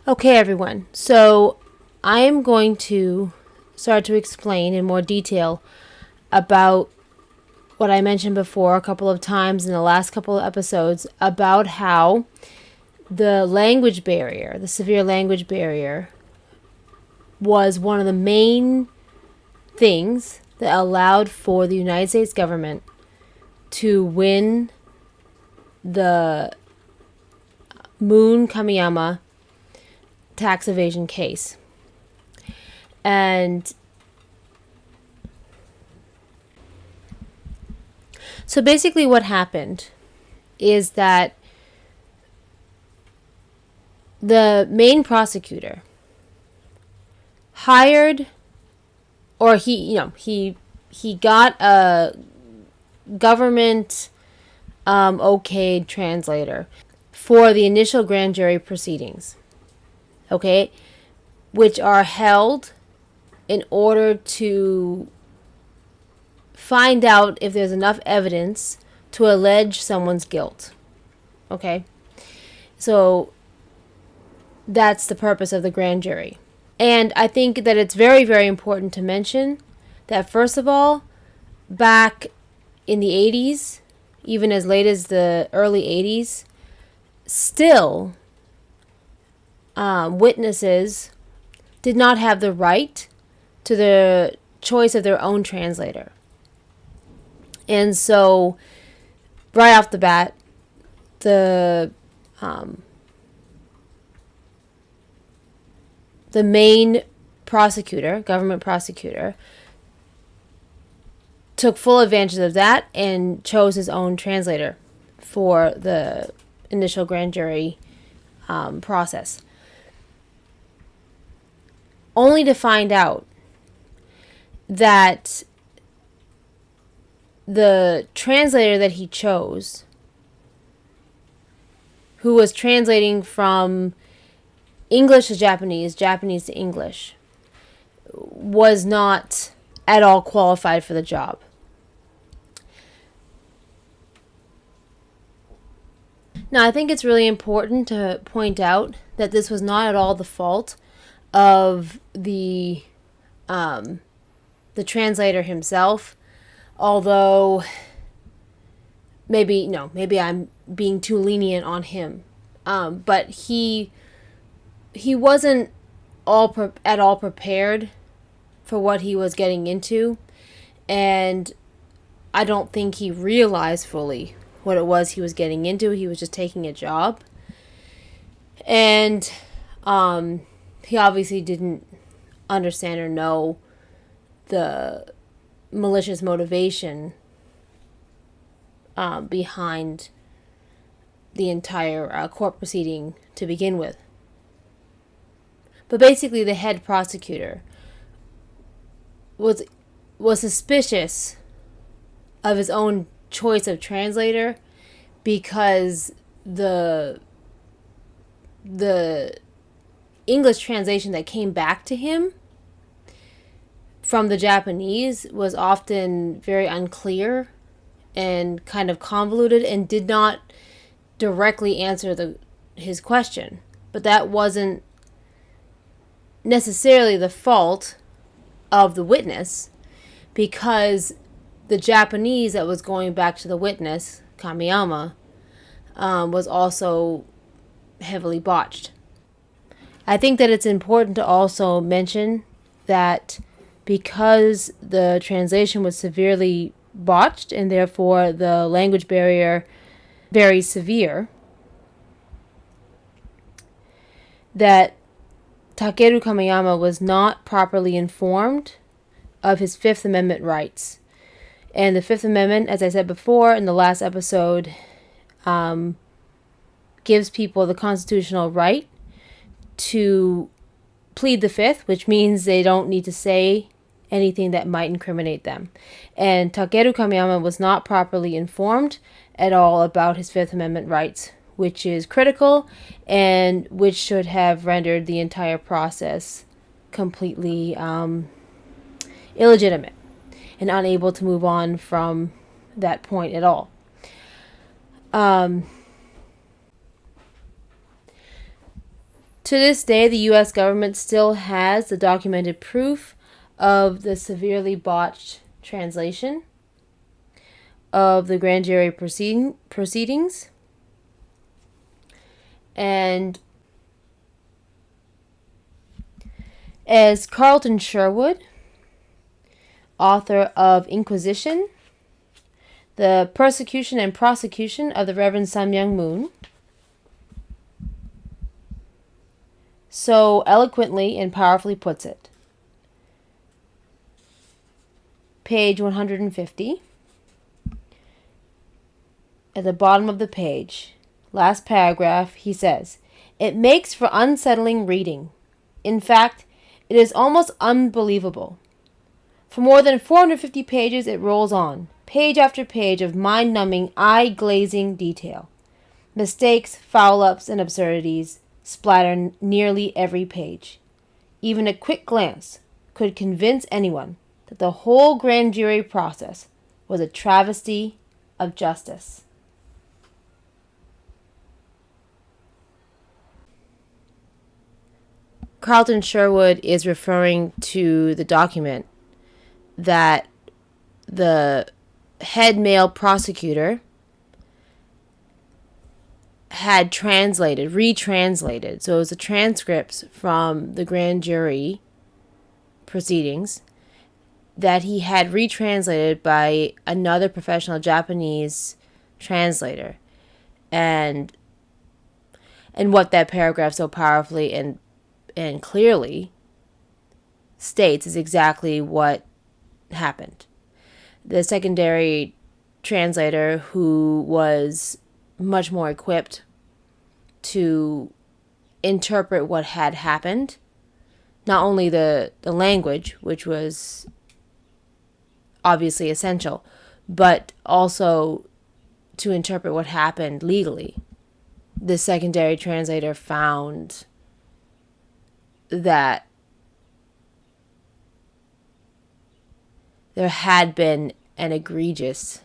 Okay, everyone. So I am going to start to explain in more detail about what I mentioned before a couple of times in the last couple of episodes about how the language barrier, the severe language barrier, was one of the main things that allowed for the United States government to win the Moon Kamiyama tax evasion case. And so basically what happened is that the main prosecutor hired, or he got a government okayed translator for the initial grand jury proceedings, okay, which are held in order to find out if there's enough evidence to allege someone's guilt. Okay? So that's the purpose of the grand jury. And I think that it's very, very important to mention that, first of all, back in the 80s, even as late as the early 80s, still witnesses did not have the right to the choice of their own translator. And so, right off the bat, the main prosecutor, government prosecutor, took full advantage of that and chose his own translator for the initial grand jury process. Only to find out that the translator that he chose, who was translating from English to Japanese, Japanese to English, was not at all qualified for the job. Now, I think it's really important to point out that this was not at all the fault of the translator himself, although maybe I'm being too lenient on him, but he wasn't at all prepared for what he was getting into, and I don't think he realized fully what it was he was getting into. He was just taking a job, and he obviously didn't understand or know the malicious motivation behind the entire court proceeding to begin with. But basically, the head prosecutor was suspicious of his own choice of translator because the English translation that came back to him from the Japanese was often very unclear and kind of convoluted and did not directly answer his question. But that wasn't necessarily the fault of the witness, because the Japanese that was going back to the witness, Kamiyama, was also heavily botched. I think that it's important to also mention that because the translation was severely botched and therefore the language barrier very severe, that Takeru Kamiyama was not properly informed of his Fifth Amendment rights. And the Fifth Amendment, as I said before in the last episode, gives people the constitutional right to plead the Fifth, which means they don't need to say anything that might incriminate them. And Takeru Kamiyama was not properly informed at all about his Fifth Amendment rights, which is critical and which should have rendered the entire process completely illegitimate and unable to move on from that point at all. To To this day, the U.S. government still has the documented proof of the severely botched translation of the grand jury proceedings. And as Carlton Sherwood, author of Inquisition, the Persecution and Prosecution of the Reverend Myung, so eloquently and powerfully puts it. Page 150. At the bottom of the page, last paragraph, he says, "It makes for unsettling reading. In fact, it is almost unbelievable. For more than 450 pages it rolls on, page after page of mind-numbing, eye-glazing detail. Mistakes, foul-ups, and absurdities splatter nearly every page. Even a quick glance could convince anyone that the whole grand jury process was a travesty of justice." Carlton Sherwood is referring to the document that the head male prosecutor had retranslated. So it was the transcripts from the grand jury proceedings that he had retranslated by another professional Japanese translator. And what that paragraph so powerfully and clearly states is exactly what happened. The secondary translator, who was much more equipped to interpret what had happened, not only the language, which was obviously essential, but also to interpret what happened legally. The secondary translator found that there had been an egregious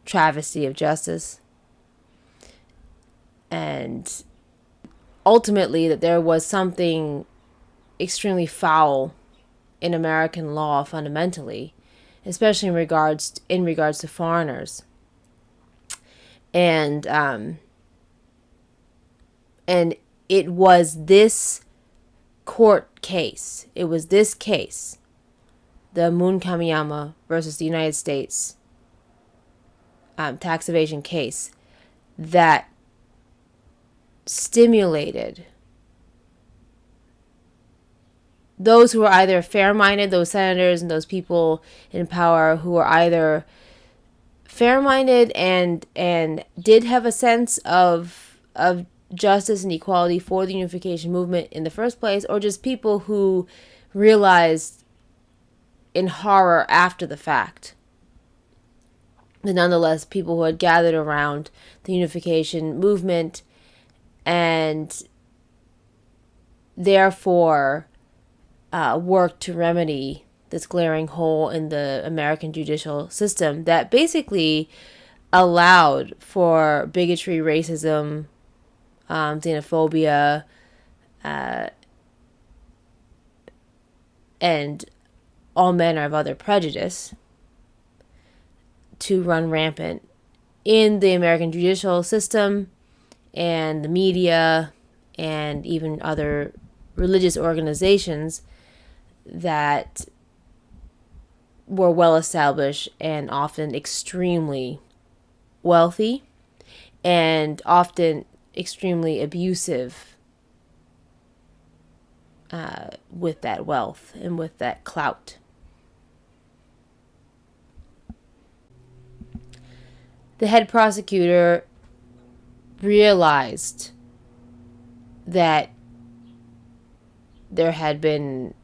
travesty of justice, and ultimately that there was something extremely foul in American law fundamentally, especially in regards to foreigners. And it was this court case. It was this case, the Moon Kamiyama versus the United States tax evasion case, that stimulated those who were either fair-minded, those senators and those people in power who were either fair-minded and did have a sense of justice and equality for the unification movement in the first place, or just people who realized in horror after the fact. But nonetheless, people who had gathered around the unification movement and therefore worked to remedy this glaring hole in the American judicial system that basically allowed for bigotry, racism, xenophobia, and all manner of other prejudice to run rampant in the American judicial system and the media and even other religious organizations that were well established and often extremely wealthy and often extremely abusive with that wealth and with that clout. The head prosecutor realized that there had been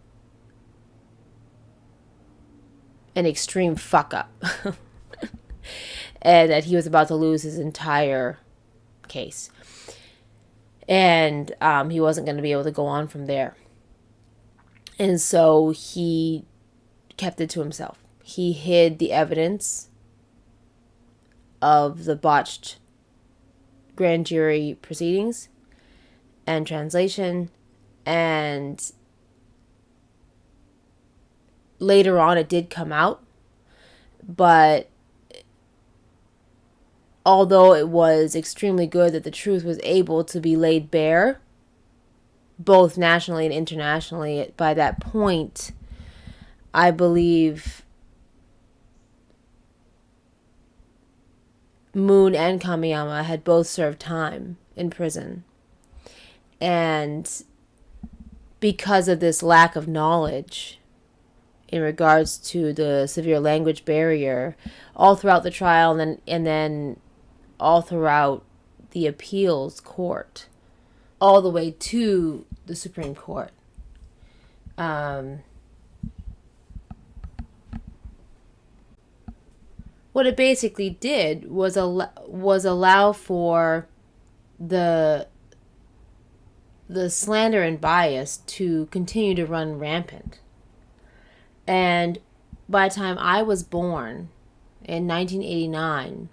an extreme fuck up and that he was about to lose his entire case. And he wasn't going to be able to go on from there. And so he kept it to himself. He hid the evidence of the botched grand jury proceedings and translation. And later on it did come out, but although it was extremely good that the truth was able to be laid bare, both nationally and internationally, by that point, I believe Moon and Kamiyama had both served time in prison. And because of this lack of knowledge in regards to the severe language barrier, all throughout the trial and then all throughout the appeals court, all the way to the Supreme Court. What it basically did was allow for the slander and bias to continue to run rampant. And by the time I was born in 1989,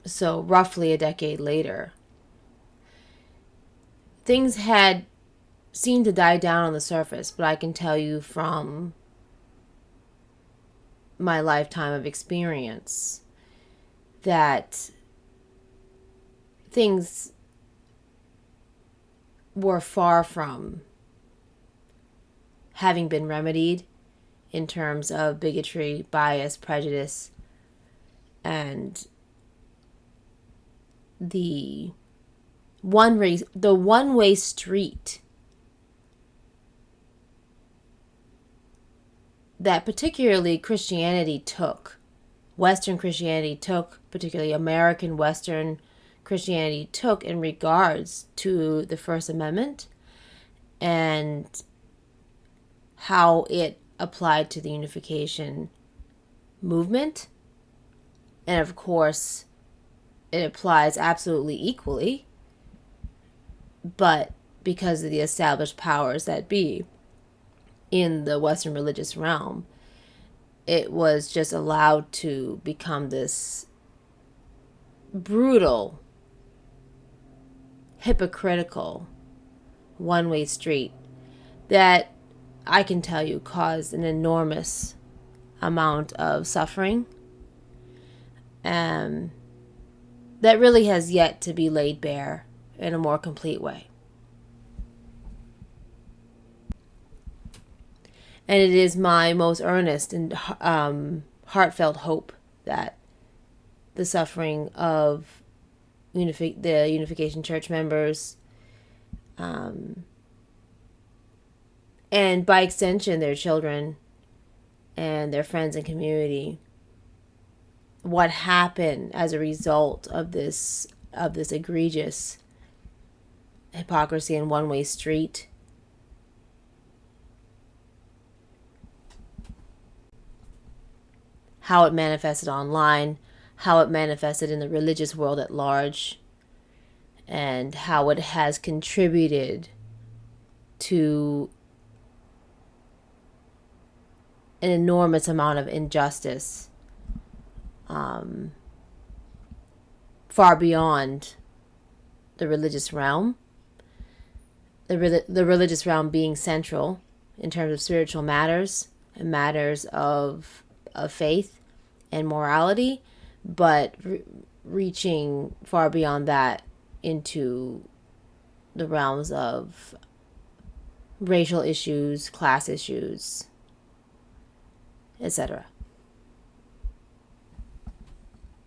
so roughly a decade later, things had seemed to die down on the surface, but I can tell you from my lifetime of experience that things were far from having been remedied in terms of bigotry, bias, prejudice, and the one-way street that particularly Christianity took, Western Christianity took, particularly American Western Christianity took in regards to the First Amendment and how it applied to the Unification movement. And of course, it applies absolutely equally, but because of the established powers that be in the Western religious realm, it was just allowed to become this brutal, hypocritical, one-way street that I can tell you caused an enormous amount of suffering, that really has yet to be laid bare in a more complete way. And it is my most earnest and heartfelt hope that the suffering of the Unification Church members, and by extension their children and their friends and community, what happened as a result of this egregious hypocrisy and one-way street, how it manifested online, how it manifested in the religious world at large, and how it has contributed to an enormous amount of injustice, far beyond the religious realm. The religious realm being central in terms of spiritual matters and matters of faith and morality, but reaching far beyond that into the realms of racial issues, class issues, etc.